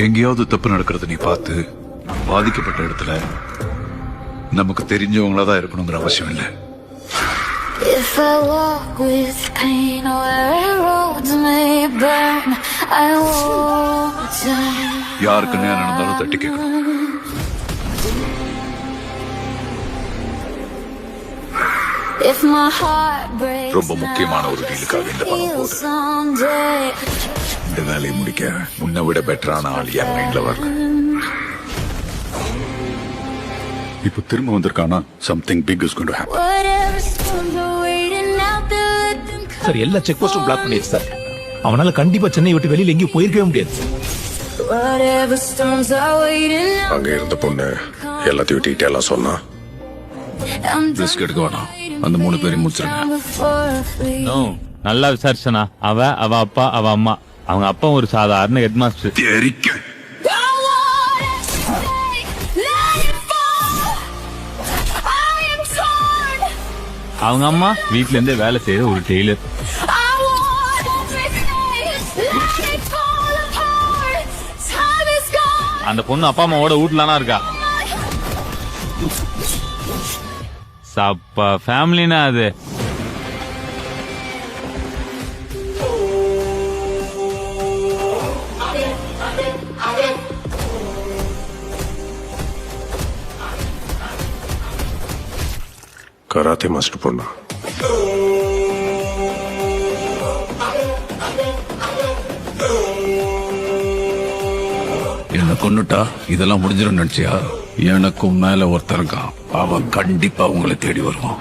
எங்கேயாவது தப்பு நடக்கிறது நீ பார்த்து பாதிக்கப்பட்ட இடத்துல நமக்கு தெரிஞ்சவங்களா தான் இருக்கணுங்கிற அவசியம் இல்லை. If I walk with pain where roads may burn, I won't turn. யாருக்கு நேரம் நடந்தாலும் தட்டி கேட்கணும். If my heart breaks, ரொம்ப முக்கியமான ஒரு டீலுக்காக இந்த பணம் போகுது. someday. இந்த வேலையை முடிக்க முன்ன விட பெட்டரான ஆள் என் மைண்ட்ல வரல. இப்போ திரும்ப வந்திருக்கானா something big is going to happen. Whatever storms are waiting out there, let them come. Sir எல்லா செக் போஸ்டும் பிளாக் பண்ணிடுச்சு சார். அவனால கண்டிப்பா சென்னை விட்டு வெளியில எங்கேயும் போயிருக்கவே முடியாது. Whatever storms are waiting out அங்க இருந்த பொண்ணு எல்லாத்தையும் டீட்டெயிலா சொன்னா. ரிஸ்க் எடுக்க வேணாம். அந்த 3 பேரையும் முடிச்சிருங்க. நல்லா விசாரிச்சனா அவ அப்பா அவ அம்மா. அவங்க அப்பா ஒரு சாதாரண ஹெட் மாஸ்டர். அவங்க அம்மா வீட்ல இருந்தே வேலை செய்யற ஒரு டெய்லர். அந்த பொண்ணு அப்பா அம்மாவோட வீட்டுலானா இருக்கா. சப்பா ஃபேமிலினா அது. கராத்தே மாஸ்டர் பொண்ணா? என்ன கொன்னுட்டா இதெல்லாம் முடிஞ்சிடும் நினைச்சியா? எனக்கும் மேல ஒருத்தர் இருக்கான். அவன் கண்டிப்பா உங்களை தேடி வருவான்.